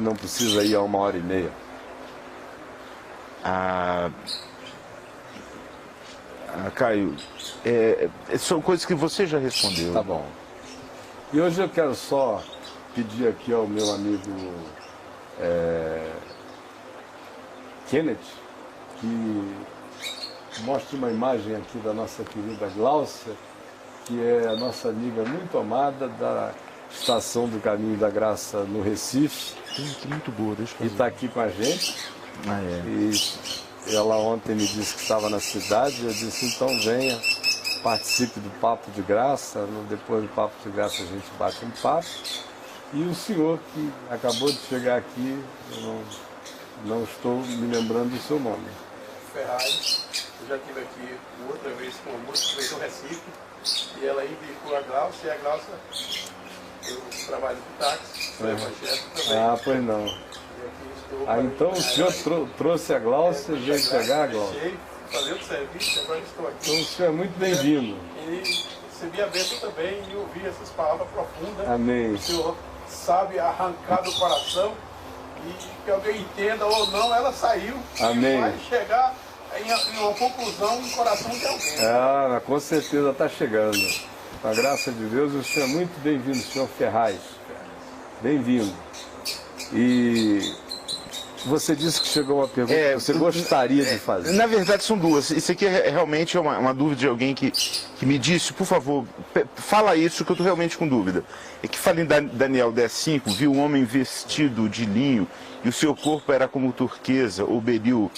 não precisa ir a 1h30? Caio, são coisas que você já respondeu. Tá bom. E hoje eu quero só pedir aqui ao meu amigo Kenneth que mostre uma imagem aqui da nossa querida Gláucia, que é a nossa amiga muito amada da Estação do Caminho da Graça no Recife. Muito boa, deixa eu E está aqui com a gente. E ela ontem me disse que estava na cidade. Eu disse, então venha, participe do Papo de Graça. Depois do Papo de Graça a gente bate um papo. E o senhor que acabou de chegar aqui, eu não estou me lembrando do seu nome. Ferraz. Eu já estive aqui outra vez com a moça que veio do Recife. E ela indicou a Gláucia. E a Gláucia, eu trabalho com táxi, sou evangélico também. Ah, pois não. Então o senhor trouxe a Gláucia, veio pegar a Gláucia. Fazer o serviço, agora estou aqui. Então o senhor é muito bem-vindo. E recebi a bênção também e ouvi essas palavras profundas. Amém. O senhor sabe arrancar do coração e que alguém entenda ou não, ela saiu. Amém. E vai chegar em uma conclusão no coração de alguém. Ah, com certeza está chegando. Com a graça de Deus, o senhor é muito bem-vindo, senhor Ferraz. Bem-vindo. E você disse que chegou uma pergunta que você gostaria de fazer. Na verdade são duas. Isso aqui é realmente uma dúvida de alguém que me disse, por favor, fala isso que eu estou realmente com dúvida. É que fala em Daniel 10:5, viu um homem vestido de linho e o seu corpo era como turquesa ou beril,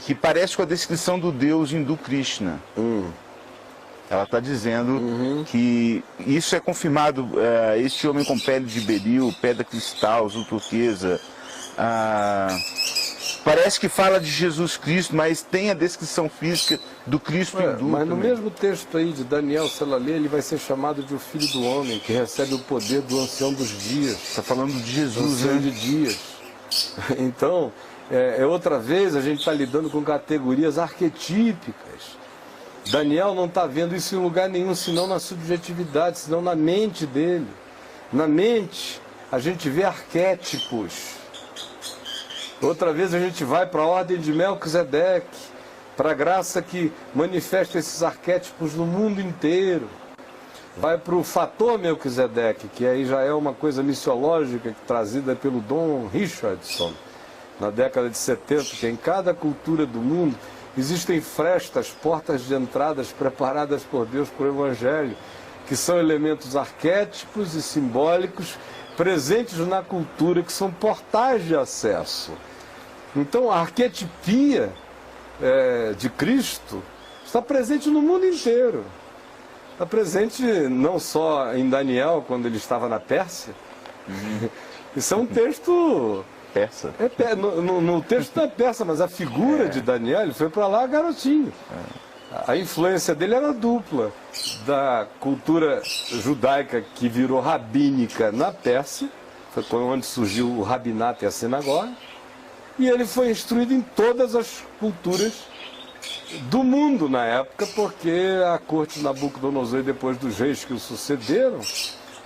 que parece com a descrição do deus hindu Krishna. Ela está dizendo que isso é confirmado, este homem com pele de beril, pedra cristal, azul turquesa. Parece que fala de Jesus Cristo, mas tem a descrição física do Cristo hindu. Mas no também. mesmo texto aí de Daniel, se ela ler, ele vai ser chamado de o Filho do Homem, que recebe o poder do Ancião dos Dias. Está falando de Jesus, Ancião né? de Dias. Então, outra vez a gente está lidando com categorias arquetípicas. Daniel não está vendo isso em lugar nenhum, senão na subjetividade, senão na mente dele. Na mente, a gente vê arquétipos. Outra vez a gente vai para a ordem de Melquisedeque, para a graça que manifesta esses arquétipos no mundo inteiro. Vai para o fator Melquisedeque, que aí já é uma coisa missiológica trazida pelo Don Richardson, na década de 70, que em cada cultura do mundo existem frestas, portas de entradas preparadas por Deus para o Evangelho, que são elementos arquétipos e simbólicos presentes na cultura, que são portais de acesso. Então a arquetipia de Cristo está presente no mundo inteiro. Está presente não só em Daniel, quando ele estava na Pérsia. Isso é um texto... Persa. No texto não é persa, mas a figura de Daniel, ele foi para lá garotinho. A influência dele era dupla, da cultura judaica que virou rabínica na Pérsia, foi onde surgiu o rabinato e a sinagoga, e ele foi instruído em todas as culturas do mundo na época, porque a corte de Nabucodonosor, depois dos reis que o sucederam,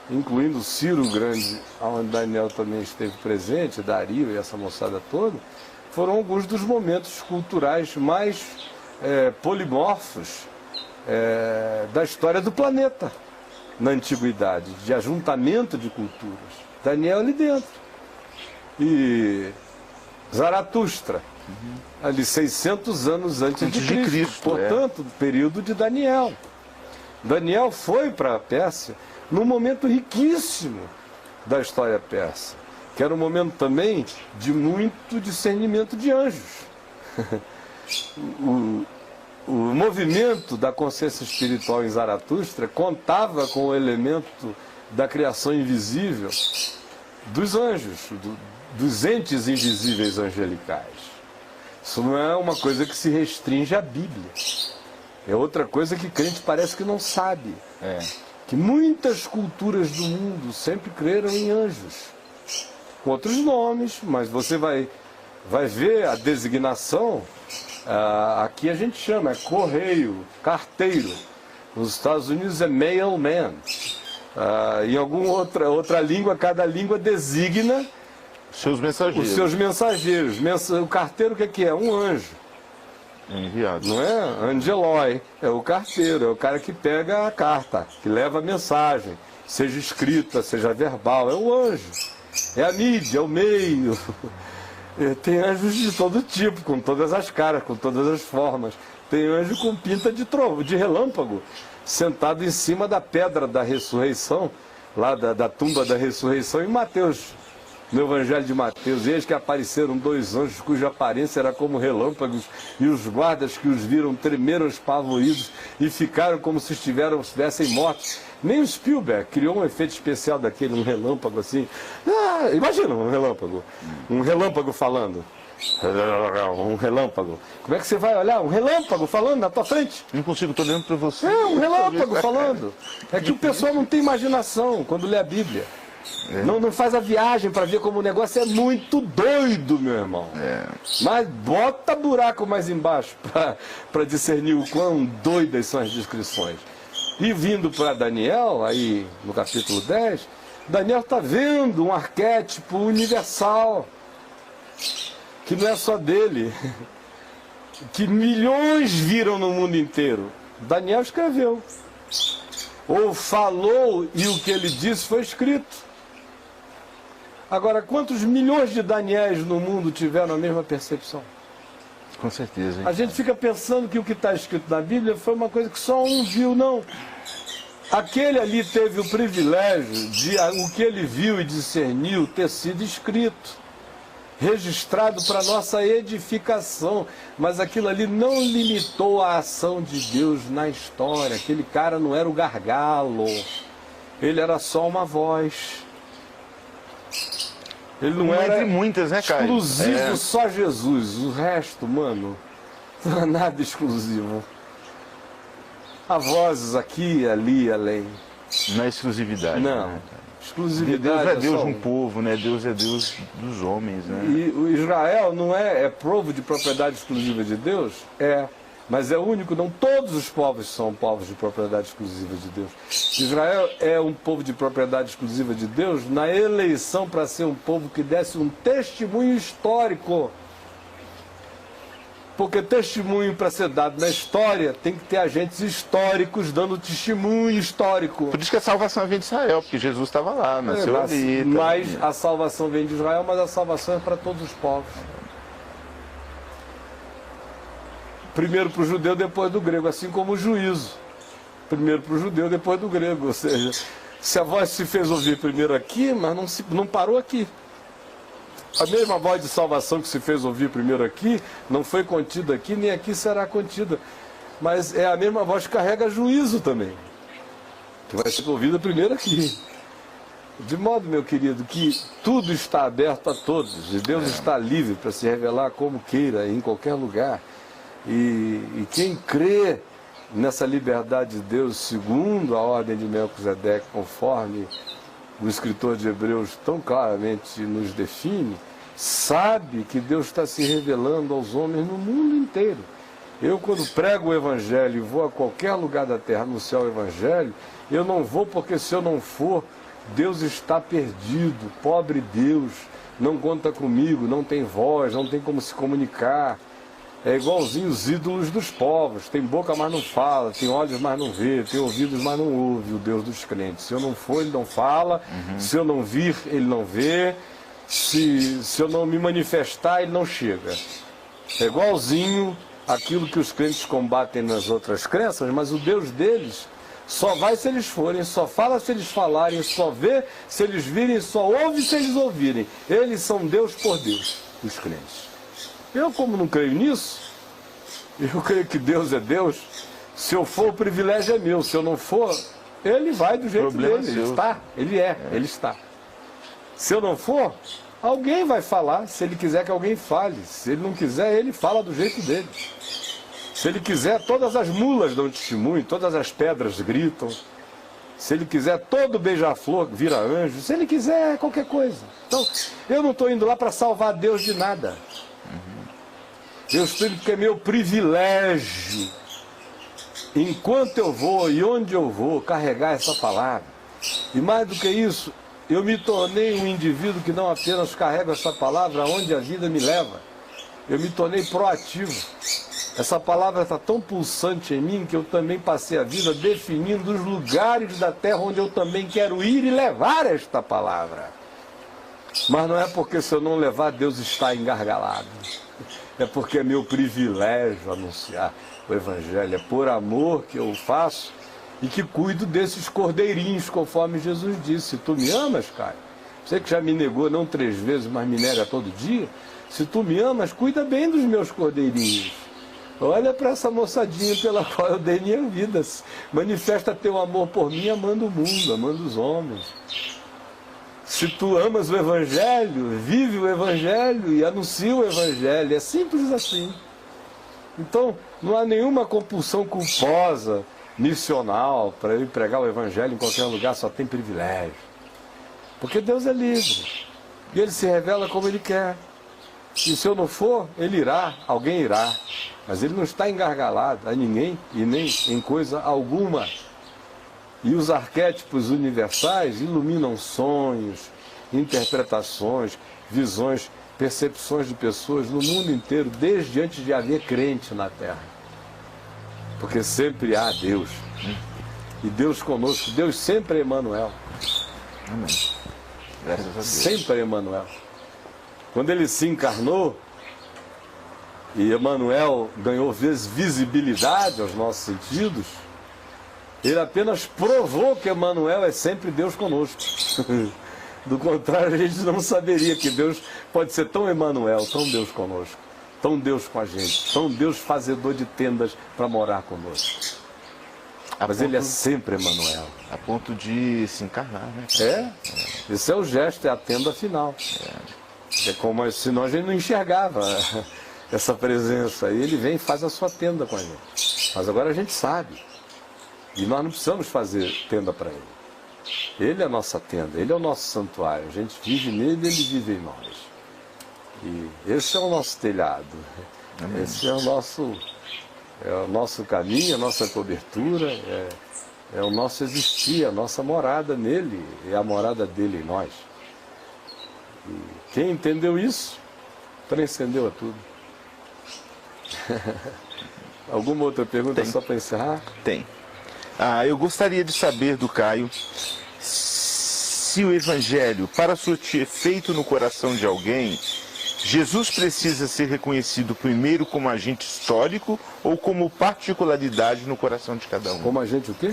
incluindo Ciro o Grande, onde Daniel também esteve presente, Dario e essa moçada toda, foram alguns dos momentos culturais mais polimorfos da história do planeta na antiguidade, de ajuntamento de culturas. Daniel ali dentro. E Zaratustra, ali 600 anos antes de Cristo, portanto, período de Daniel. Daniel foi para a Pérsia num momento riquíssimo da história persa, que era um momento também de muito discernimento de anjos. O movimento da consciência espiritual em Zaratustra contava com o elemento da criação invisível dos anjos, dos entes invisíveis angelicais. Isso não é uma coisa que se restringe à Bíblia. É outra coisa que crente parece que não sabe. Que muitas culturas do mundo sempre creram em anjos, com outros nomes, mas você vai ver a designação, aqui a gente chama, é correio, carteiro. Nos Estados Unidos é mailman. Em alguma outra língua, cada língua designa Seus mensageiros. Os seus mensageiros. O carteiro, o que é? Um anjo. Enviado. Não é? Angeloi. É o carteiro, é o cara que pega a carta, que leva a mensagem, seja escrita, seja verbal. É o anjo. É a mídia, é o meio. Tem anjos de todo tipo, com todas as caras, com todas as formas. Tem anjo com pinta de relâmpago, sentado em cima da pedra da ressurreição, lá da tumba da ressurreição, em Mateus, no Evangelho de Mateus. Eis que apareceram 2 anjos cuja aparência era como relâmpagos, e os guardas que os viram tremeram espavoridos e ficaram como se estivessem mortos. Nem o Spielberg criou um efeito especial daquele, um relâmpago assim. Imagina um relâmpago falando. Um relâmpago. Como é que você vai olhar? Um relâmpago falando na tua frente? Não consigo, estou olhando para você. É, um relâmpago falando. É que o pessoal não tem imaginação quando lê a Bíblia. Não faz a viagem para ver como o negócio é muito doido, meu irmão. Mas bota buraco mais embaixo para discernir o quão doidas são as descrições. E vindo para Daniel, aí no capítulo 10, Daniel está vendo um arquétipo universal, que não é só dele, que milhões viram no mundo inteiro. Daniel escreveu, ou falou, e o que ele disse foi escrito. Agora, quantos milhões de Daniéis no mundo tiveram a mesma percepção? Com certeza. Hein? A gente fica pensando que o que está escrito na Bíblia foi uma coisa que só um viu, não. Aquele ali teve o privilégio de o que ele viu e discerniu ter sido escrito, registrado para nossa edificação, mas aquilo ali não limitou a ação de Deus na história. Aquele cara não era o gargalo, ele era só uma voz. Ele não era entre muitas, né, Caio? Exclusivo só Jesus. O resto, mano, não é nada exclusivo. Há vozes aqui, ali, além. Não é exclusividade. Não. Né? Exclusividade. Deus é Deus só de um povo, né? Deus é Deus dos homens, né? E o Israel não é povo de propriedade exclusiva de Deus? É. Mas é único, não todos os povos são povos de propriedade exclusiva de Deus. Israel é um povo de propriedade exclusiva de Deus na eleição para ser um povo que desse um testemunho histórico. Porque testemunho para ser dado na história tem que ter agentes históricos dando testemunho histórico. Por isso que a salvação vem de Israel, porque Jesus estava lá, nasceu ali. Mas a salvação vem de Israel, mas a salvação é para todos os povos. Primeiro para o judeu, depois do grego, assim como o juízo. Primeiro para o judeu, depois do grego. Ou seja, se a voz se fez ouvir primeiro aqui, mas não parou aqui. A mesma voz de salvação que se fez ouvir primeiro aqui, não foi contida aqui, nem aqui será contida. Mas é a mesma voz que carrega juízo também, que vai ser ouvida primeiro aqui. De modo, meu querido, que tudo está aberto a todos, e Deus está livre para se revelar como queira, em qualquer lugar. E quem crê nessa liberdade de Deus, segundo a ordem de Melquisedeque, conforme o escritor de Hebreus tão claramente nos define, sabe que Deus está se revelando aos homens no mundo inteiro. Eu, quando prego o Evangelho e vou a qualquer lugar da terra anunciar o Evangelho, eu não vou porque, se eu não for, Deus está perdido, pobre Deus, não conta comigo, não tem voz, não tem como se comunicar. É igualzinho os ídolos dos povos, tem boca, mas não fala, tem olhos, mas não vê, tem ouvidos, mas não ouve, o Deus dos crentes. Se eu não for, ele não fala, se eu não vir, ele não vê, se eu não me manifestar, ele não chega. É igualzinho aquilo que os crentes combatem nas outras crenças, mas o Deus deles só vai se eles forem, só fala se eles falarem, só vê se eles virem, só ouve se eles ouvirem. Eles são Deus por Deus, os crentes. Eu, como não creio nisso, eu creio que Deus é Deus. Se eu for, o privilégio é meu. Se eu não for, ele vai do jeito dele. Ele está, ele está. Se eu não for, alguém vai falar, se ele quiser que alguém fale. Se ele não quiser, ele fala do jeito dele. Se ele quiser, todas as mulas dão testemunho, todas as pedras gritam. Se ele quiser, todo beija-flor vira anjo. Se ele quiser, qualquer coisa. Então, eu não estou indo lá para salvar Deus de nada. Eu estou indo porque é meu privilégio, enquanto eu vou e onde eu vou, carregar essa palavra. E mais do que isso, eu me tornei um indivíduo que não apenas carrega essa palavra aonde a vida me leva. Eu me tornei proativo. Essa palavra está tão pulsante em mim que eu também passei a vida definindo os lugares da terra onde eu também quero ir e levar esta palavra. Mas não é porque se eu não levar, Deus está engargalado. É porque é meu privilégio anunciar o Evangelho. É por amor que eu faço e que cuido desses cordeirinhos, conforme Jesus disse. Tu me amas, Caio? Você que já me negou não 3 vezes, mas me nega todo dia. Se tu me amas, cuida bem dos meus cordeirinhos. Olha para essa moçadinha pela qual eu dei minha vida. Manifesta teu amor por mim, amando o mundo, amando os homens. Se tu amas o Evangelho, vive o Evangelho e anuncia o Evangelho. É simples assim. Então, não há nenhuma compulsão culposa, missional, para eu pregar o Evangelho em qualquer lugar, só tem privilégio. Porque Deus é livre. E Ele se revela como Ele quer. E se eu não for, Ele irá, alguém irá. Mas Ele não está engargalado a ninguém e nem em coisa alguma. E os arquétipos universais iluminam sonhos, interpretações, visões, percepções de pessoas no mundo inteiro, desde antes de haver crente na Terra. Porque sempre há Deus. E Deus conosco. Deus sempre é Emmanuel. Amém. Graças a Deus. Sempre é Emmanuel. Quando Ele se encarnou, e Emmanuel ganhou visibilidade aos nossos sentidos, Ele apenas provou que Emmanuel é sempre Deus conosco. Do contrário, a gente não saberia que Deus pode ser tão Emmanuel, tão Deus conosco, tão Deus com a gente, tão Deus fazedor de tendas para morar conosco. Mas Ele é sempre Emmanuel. A ponto de se encarnar, né? Esse é o gesto, é a tenda final. É como senão a gente não enxergava essa presença. E Ele vem e faz a sua tenda com a gente. Mas agora a gente sabe. E nós não precisamos fazer tenda para Ele. Ele é a nossa tenda, Ele é o nosso santuário. A gente vive nele e Ele vive em nós. E esse é o nosso telhado. Amém. Esse é o nosso caminho, a nossa cobertura, é o nosso existir, a nossa morada nele, é a morada dele em nós. E quem entendeu isso, transcendeu a tudo. Alguma outra pergunta só para encerrar? Tem. Eu gostaria de saber do Caio se o Evangelho, para surtir efeito no coração de alguém, Jesus precisa ser reconhecido primeiro como agente histórico ou como particularidade no coração de cada um? Como agente o quê?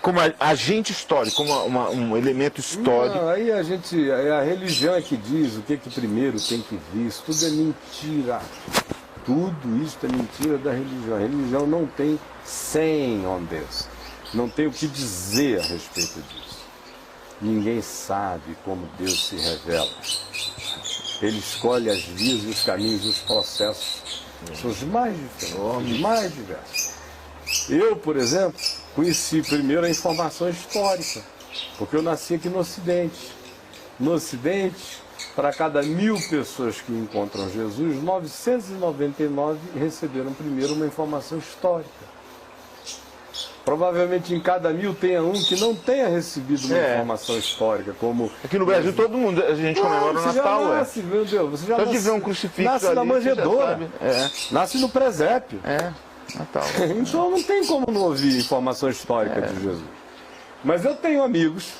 Como agente histórico, como um elemento histórico. Não, aí a religião é que diz o que primeiro tem que vir. Isso tudo é mentira. Tudo isso é mentira da religião. A religião não tem saying on this. Não tem o que dizer a respeito disso. Ninguém sabe como Deus se revela. Ele escolhe as vias e os caminhos e os processos. São os mais diferentes, os mais diversos. Eu, por exemplo, conheci primeiro a informação histórica, porque eu nasci aqui no Ocidente. No Ocidente, para cada 1000 pessoas que encontram Jesus, 999 receberam primeiro uma informação histórica. Provavelmente em cada 1000 tenha um que não tenha recebido uma informação histórica, como... Aqui no Brasil todo mundo, a gente comemora o Natal, meu Deus, você já só de ver um crucifixo nasce ali, na manjedoura, nasce no presépio. Natal. Então não tem como não ouvir informação histórica de Jesus. Mas eu tenho amigos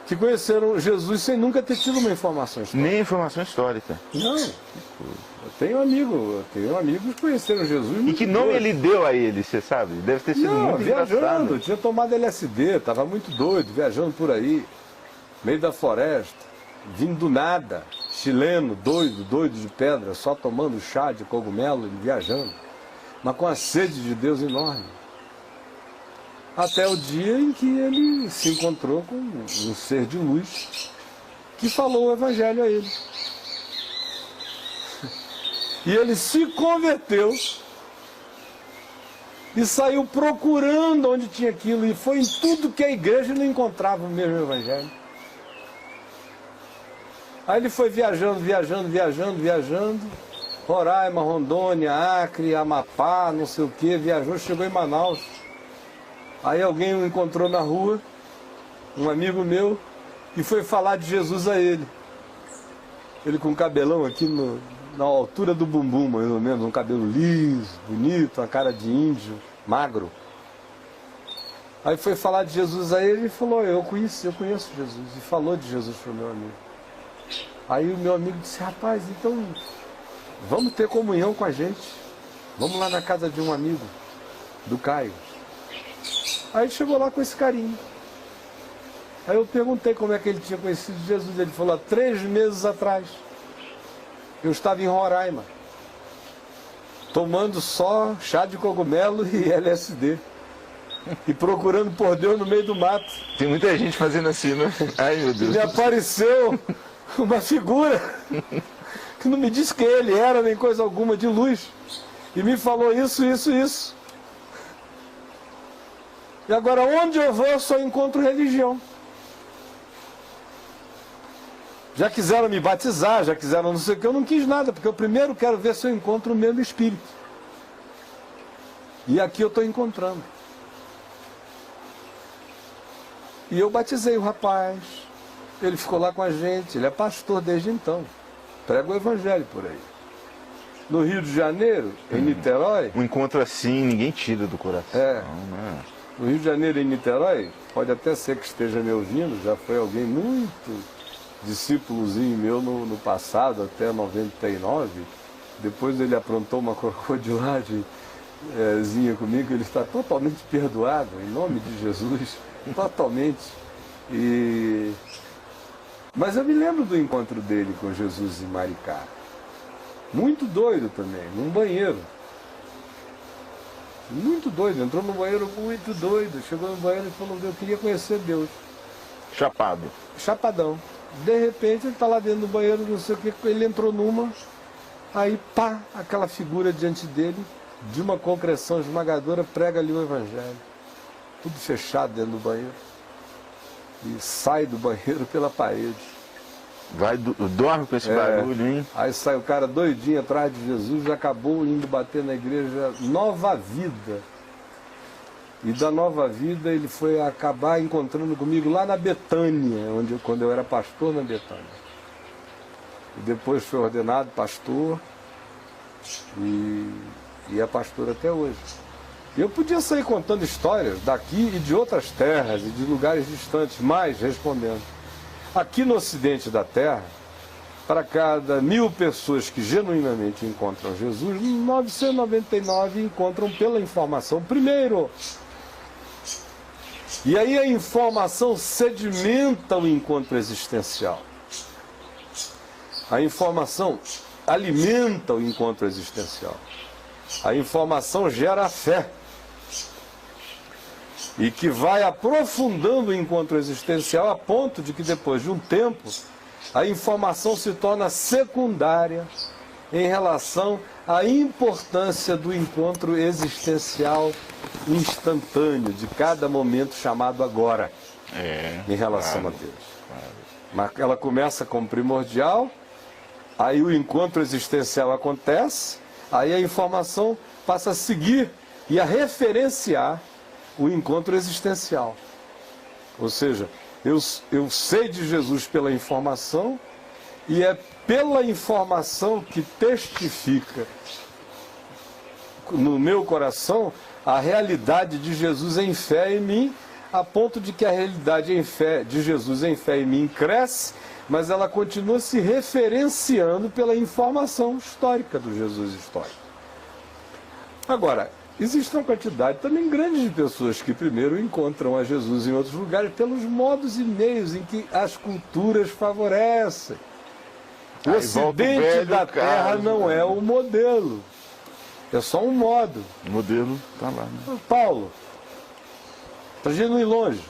que conheceram Jesus sem nunca ter tido uma informação histórica. Nem informação histórica. Não. Eu tenho amigos que conheceram Jesus. E que nome ele deu a ele, você sabe? Deve ter sido muito viajando, engraçado. tinha tomado LSD, estava muito doido, viajando por aí, meio da floresta, vindo do nada, chileno, doido de pedra, só tomando chá de cogumelo e viajando, mas com a sede de Deus enorme. Até o dia em que ele se encontrou com um ser de luz que falou o Evangelho a ele. E ele se converteu e saiu procurando onde tinha aquilo. E foi em tudo que a igreja não encontrava o mesmo Evangelho. Aí ele foi viajando. Roraima, Rondônia, Acre, Amapá, não sei o que. Viajou, chegou em Manaus. Aí alguém o encontrou na rua, um amigo meu, e foi falar de Jesus a ele. Ele com um cabelão aqui na altura do bumbum, mais ou menos, um cabelo liso, bonito, uma cara de índio, magro. Aí foi falar de Jesus a ele e falou, eu conheço Jesus. E falou de Jesus para o meu amigo. Aí o meu amigo disse, rapaz, então vamos ter comunhão com a gente. Vamos lá na casa de um amigo, do Caio. Aí ele chegou lá com esse carinho. Aí eu perguntei como é que ele tinha conhecido Jesus. Ele falou, há 3 meses atrás, eu estava em Roraima, tomando só chá de cogumelo e LSD. E procurando por Deus no meio do mato. Tem muita gente fazendo assim, né? Ai, meu Deus. Me apareceu uma figura que não me disse quem ele era, nem coisa alguma, de luz. E me falou isso. E agora, onde eu vou, eu só encontro religião. Já quiseram me batizar, já quiseram não sei o que, eu não quis nada, porque eu primeiro quero ver se eu encontro o mesmo Espírito. E aqui eu estou encontrando. E eu batizei o rapaz, ele ficou lá com a gente, ele é pastor desde então, prega o evangelho por aí. No Rio de Janeiro, em Niterói... Um encontro assim, ninguém tira do coração. Né? No Rio de Janeiro, em Niterói, pode até ser que esteja me ouvindo, já foi alguém muito discípulozinho meu no passado, até 99, depois ele aprontou uma crocodilagemzinha comigo, ele está totalmente perdoado, em nome de Jesus. Totalmente. Mas eu me lembro do encontro dele com Jesus em Maricá. Muito doido também, num banheiro. Muito doido, entrou no banheiro muito doido. Chegou no banheiro e falou, eu queria conhecer Deus. Chapado. Chapadão. De repente ele está lá dentro do banheiro, não sei o que, ele entrou numa, aí pá, aquela figura diante dele, de uma concreção esmagadora, prega ali o evangelho. Tudo fechado dentro do banheiro. E sai do banheiro pela parede. Dorme com esse barulho, hein? Aí sai o cara doidinho atrás de Jesus, já acabou indo bater na igreja Nova Vida. E da Nova Vida ele foi acabar encontrando comigo lá na Betânia, quando eu era pastor na Betânia. E depois foi ordenado pastor e é pastor até hoje. Eu podia sair contando histórias daqui e de outras terras e de lugares distantes, mas respondendo. Aqui no ocidente da Terra, para cada 1000 pessoas que genuinamente encontram Jesus, 999 encontram pela informação primeiro. E aí a informação sedimenta o encontro existencial. A informação alimenta o encontro existencial. A informação gera a fé. E que vai aprofundando o encontro existencial a ponto de que depois de um tempo a informação se torna secundária em relação à importância do encontro existencial instantâneo, de cada momento chamado agora, em relação a Deus. Mas ela começa como primordial, aí o encontro existencial acontece, aí a informação passa a seguir e a referenciar o encontro existencial. Ou seja, eu sei de Jesus pela informação e é pela informação que testifica no meu coração a realidade de Jesus em fé em mim, a ponto de que a realidade em fé de Jesus em fé em mim cresce, mas ela continua se referenciando pela informação histórica do Jesus histórico. Agora, existe uma quantidade também grande de pessoas que primeiro encontram a Jesus em outros lugares pelos modos e meios em que as culturas favorecem. O ocidente da Terra não é o modelo, é só um modo. O modelo está lá. Né? Paulo, para a gente não ir longe,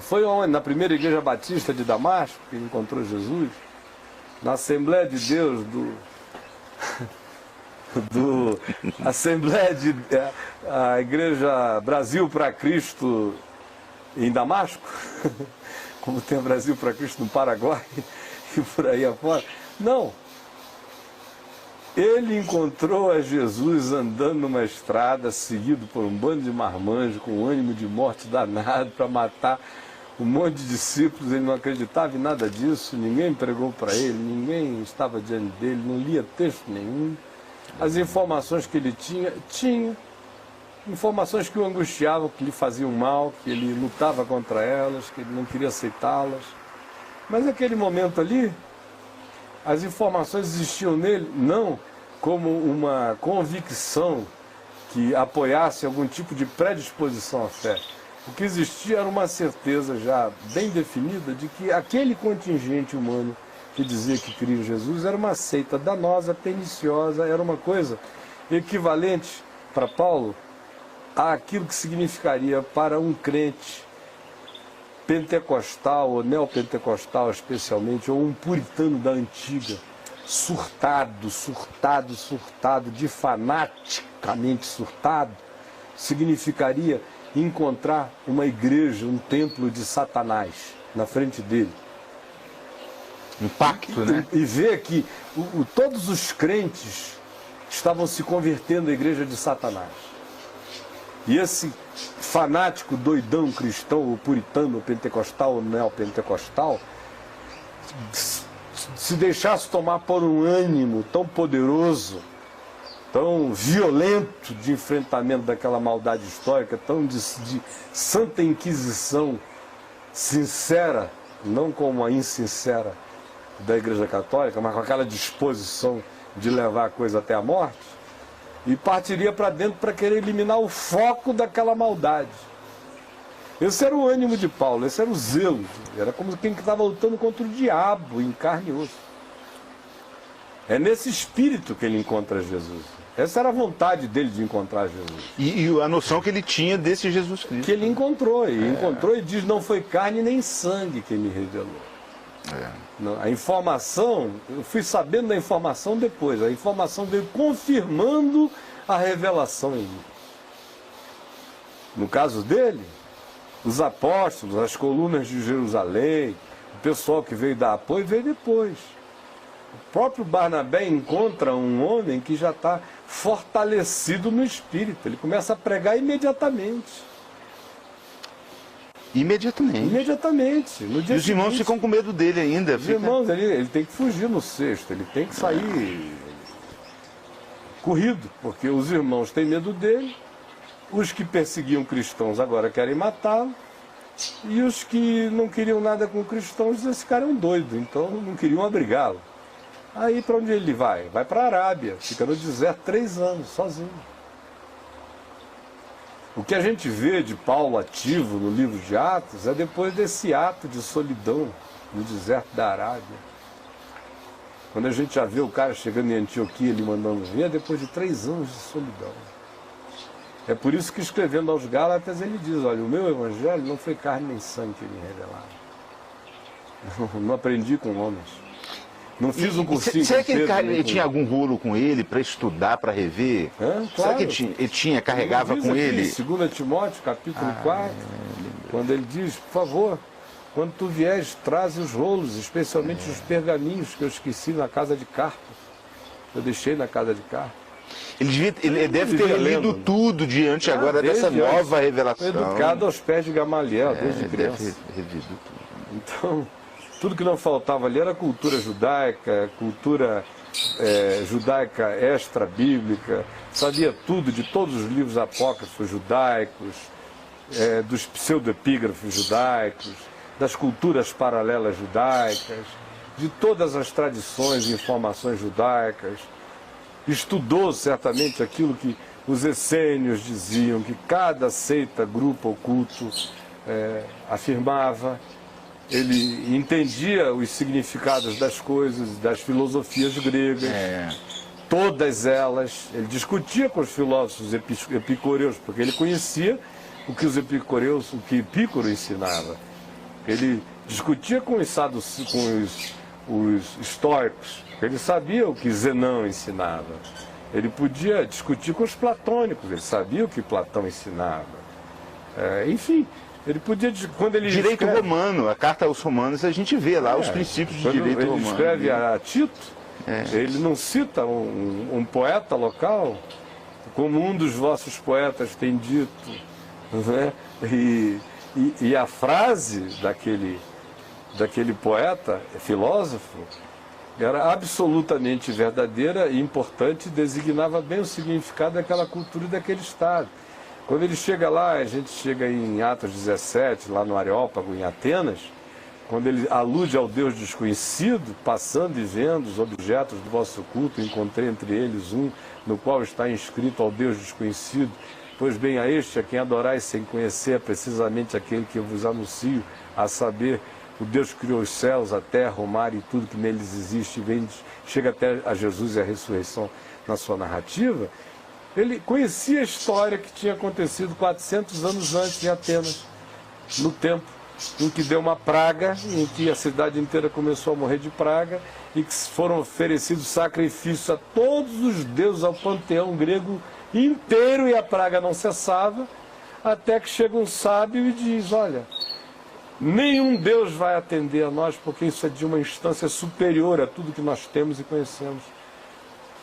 foi onde? Na primeira igreja batista de Damasco, que encontrou Jesus, na Assembleia de Deus a Igreja Brasil para Cristo em Damasco, como tem o Brasil para Cristo no Paraguai e por aí afora. Não. Ele encontrou a Jesus andando numa estrada, seguido por um bando de marmanjos, com um ânimo de morte danado para matar um monte de discípulos, ele não acreditava em nada disso, ninguém pregou para ele, ninguém estava diante dele, não lia texto nenhum. As informações que ele tinha informações que o angustiavam, que lhe faziam mal, que ele lutava contra elas, que ele não queria aceitá-las. Mas naquele momento ali, as informações existiam nele não como uma convicção que apoiasse algum tipo de predisposição à fé. O que existia era uma certeza já bem definida de que aquele contingente humano que dizia que cria em Jesus era uma seita danosa, perniciosa, era uma coisa equivalente para Paulo àquilo que significaria para um crente pentecostal ou neopentecostal especialmente, ou um puritano da antiga, surtado, de fanaticamente surtado, significaria encontrar uma igreja, um templo de Satanás na frente dele. Um pacto, né? E ver que todos os crentes estavam se convertendo à igreja de Satanás. E esse fanático, doidão cristão, ou puritano, ou pentecostal, ou neopentecostal, se deixasse tomar por um ânimo tão poderoso, tão violento de enfrentamento daquela maldade histórica, tão de santa inquisição sincera, não como a insincera da Igreja Católica, mas com aquela disposição de levar a coisa até a morte, e partiria para dentro para querer eliminar o foco daquela maldade. Esse era o ânimo de Paulo, esse era o zelo, era como quem estava lutando contra o diabo em carne e osso. É nesse espírito que ele encontra Jesus. Essa era a vontade dele de encontrar Jesus. E a noção que ele tinha desse Jesus Cristo. Que ele encontrou, e diz, não foi carne nem sangue que me revelou. Não, a informação, eu fui sabendo da informação depois, a informação veio confirmando a revelação em mim. No caso dele, os apóstolos, as colunas de Jerusalém, o pessoal que veio dar apoio, veio depois. O próprio Barnabé encontra um homem que já está fortalecido no espírito, ele começa a pregar imediatamente. Imediatamente. No dia E os irmãos seguinte, ficam com medo dele ainda. os irmãos, ele tem que fugir no sexto, ele tem que sair corrido, porque os irmãos têm medo dele, os que perseguiam cristãos agora querem matá-lo, e os que não queriam nada com cristãos dizem, esse cara é um doido, então não queriam abrigá-lo. Aí para onde ele vai? Vai para a Arábia, fica no deserto 3 anos, sozinho. O que a gente vê de Paulo ativo no livro de Atos é depois desse ato de solidão no deserto da Arábia. Quando a gente já vê o cara chegando em Antioquia, ele mandando vir, é depois de 3 anos de solidão. É por isso que escrevendo aos Gálatas ele diz, olha, o meu evangelho não foi carne nem sangue que me revelaram. Não aprendi com homens. Não fiz um cursinho. Será que Pedro, ele tinha algum rolo com ele para estudar, para rever? Claro. Será que ele tinha, carregava com ele? 2 Timóteo, capítulo 4, quando ele diz, por favor, quando tu vieres, traz os rolos, especialmente os pergaminhos que eu esqueci na casa de Carpo. Eu deixei na casa de Carpo. Ele deve ter lido lendo. tudo diante agora dessa nova revelação. Foi educado aos pés de Gamaliel, desde criança. Deve ter revido tudo. Então, tudo que não faltava ali era cultura judaica, judaica extra-bíblica, sabia tudo de todos os livros apócrifos judaicos, dos pseudoepígrafos judaicos, das culturas paralelas judaicas, de todas as tradições e informações judaicas. Estudou certamente aquilo que os essênios diziam, que cada seita, grupo oculto afirmava. Ele entendia os significados das coisas, das filosofias gregas, todas elas. Ele discutia com os filósofos epicureus, porque ele conhecia o que o que Epicuro ensinava. Ele discutia com os estoicos, porque ele sabia o que Zenão ensinava. Ele podia discutir com os platônicos, ele sabia o que Platão ensinava. Enfim. Ele podia, quando ele direito romano, a carta aos romanos, a gente vê lá os princípios de direito romano. Ele escreve a Tito, ele não cita um poeta local, como um dos vossos poetas tem dito, né? E a frase daquele poeta, filósofo, era absolutamente verdadeira e importante, designava bem o significado daquela cultura e daquele estado. Quando ele chega lá, a gente chega em Atos 17, lá no Areópago, em Atenas, quando ele alude ao Deus desconhecido, passando e vendo os objetos do vosso culto, encontrei entre eles um no qual está inscrito ao Deus desconhecido. Pois bem, a este a quem adorais sem conhecer, é precisamente aquele que eu vos anuncio, a saber, o Deus que criou os céus, a terra, o mar e tudo que neles existe, vem, chega até a Jesus e a ressurreição na sua narrativa. Ele conhecia a história que tinha acontecido 400 anos antes em Atenas, no tempo em que deu uma praga, em que a cidade inteira começou a morrer de praga, e que foram oferecidos sacrifícios a todos os deuses, ao panteão grego inteiro, e a praga não cessava, até que chega um sábio e diz: olha, nenhum Deus vai atender a nós, porque isso é de uma instância superior a tudo que nós temos e conhecemos.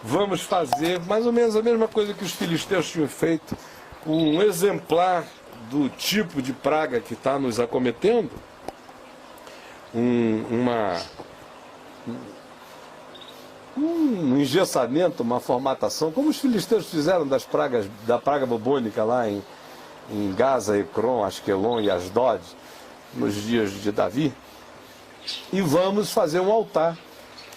Vamos fazer mais ou menos a mesma coisa que os filisteus tinham feito, um exemplar do tipo de praga que está nos acometendo, um engessamento, uma formatação, como os filisteus fizeram da praga bubônica lá em Gaza, Ecrom, Asquelon e Asdod, nos dias de Davi, e vamos fazer um altar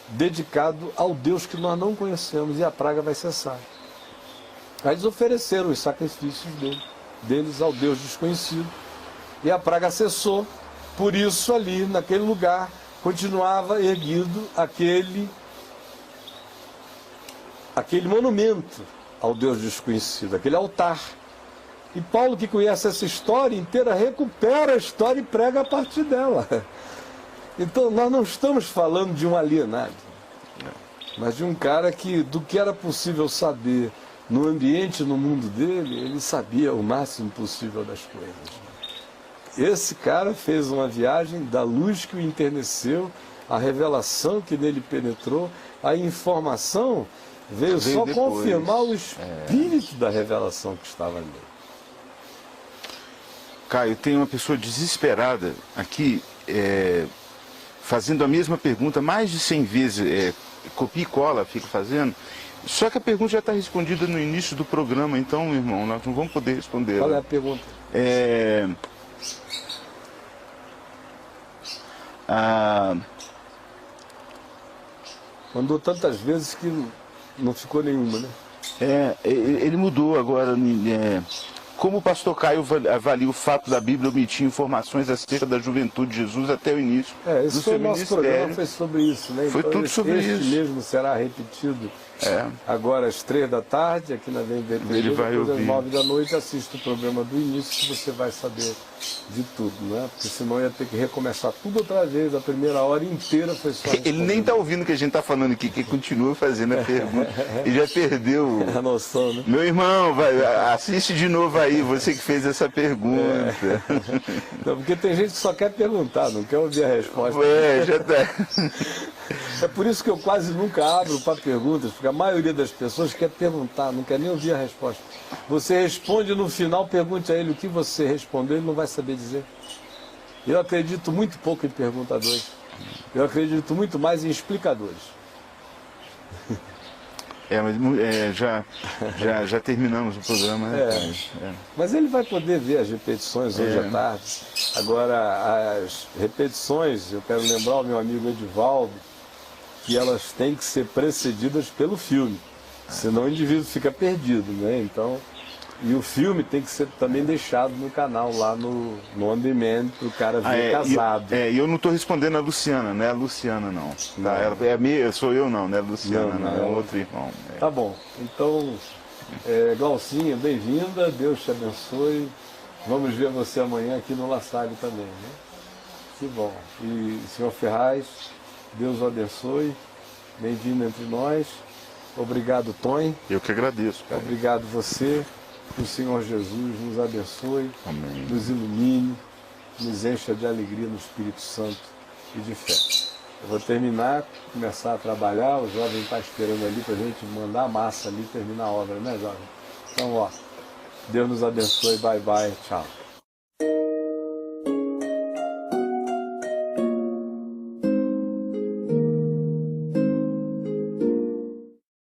dedicado ao Deus que nós não conhecemos, e a praga vai cessar. Aí eles ofereceram os sacrifícios deles ao Deus desconhecido, e a praga cessou. Por isso ali, naquele lugar, continuava erguido aquele monumento ao Deus desconhecido, aquele altar. E Paulo, que conhece essa história inteira, recupera a história e prega a partir dela. Então nós não estamos falando de um alienado, mas de um cara que, do que era possível saber no ambiente, no mundo dele, ele sabia o máximo possível das coisas. Esse cara fez uma viagem da luz que o enterneceu, a revelação que nele penetrou, a informação veio só depois confirmar o espírito da revelação que estava nele. Caio, tem uma pessoa desesperada aqui, fazendo a mesma pergunta mais de 100 vezes, copia e cola, fica fazendo, só que a pergunta já está respondida no início do programa, então, meu irmão, nós não vamos poder responder. Qual é a pergunta? Mandou tantas vezes que não ficou nenhuma, né? Ele mudou agora. Como o pastor Caio avalia o fato da Bíblia omitir informações acerca da juventude de Jesus até o início esse do foi seu o nosso ministério? programa, foi sobre isso, né? Foi então, tudo sobre este isso. mesmo será repetido agora às 3 da tarde, aqui na VMBTV, Ele vai depois às ouvir. 9 da noite, assista o programa do início, que você vai saber de tudo, né? Porque senão ia ter que recomeçar tudo outra vez, a primeira hora inteira foi só... Ele nem está ouvindo o que a gente está falando aqui, que continua fazendo a pergunta. Ele já perdeu. a noção, né? Meu irmão, assiste de novo aí, você que fez essa pergunta. Não, porque tem gente que só quer perguntar, não quer ouvir a resposta. Já tá. É por isso que eu quase nunca abro para perguntas, porque a maioria das pessoas quer perguntar, não quer nem ouvir a resposta. Você responde no final, pergunte a ele o que você respondeu, ele não vai saber dizer. Eu acredito muito pouco em perguntadores. Eu acredito muito mais em explicadores. Mas já terminamos o programa, né? Mas ele vai poder ver as repetições hoje à tarde. Agora, as repetições, eu quero lembrar ao meu amigo Edivaldo, que elas têm que ser precedidas pelo filme. Senão o indivíduo fica perdido, né? Então, e o filme tem que ser também deixado no canal, lá no On Demand, para o cara ver casado. E eu não estou respondendo a Luciana, não é a Luciana não. Tá? Ela sou eu não é a Luciana, não, é um outro irmão. Tá bom. Então, Glaucinha, bem-vinda, Deus te abençoe. Vamos ver você amanhã aqui no La Salle também, né? Que bom. E senhor Ferraz, Deus o abençoe. Bem-vindo entre nós. Obrigado, Tony. Eu que agradeço, cara. Obrigado você. Que o Senhor Jesus nos abençoe, Amém. Nos ilumine, nos encha de alegria no Espírito Santo e de fé. Eu vou terminar, começar a trabalhar, o jovem está esperando ali para a gente mandar a massa ali e terminar a obra, né, jovem? Então, Deus nos abençoe, bye bye, tchau.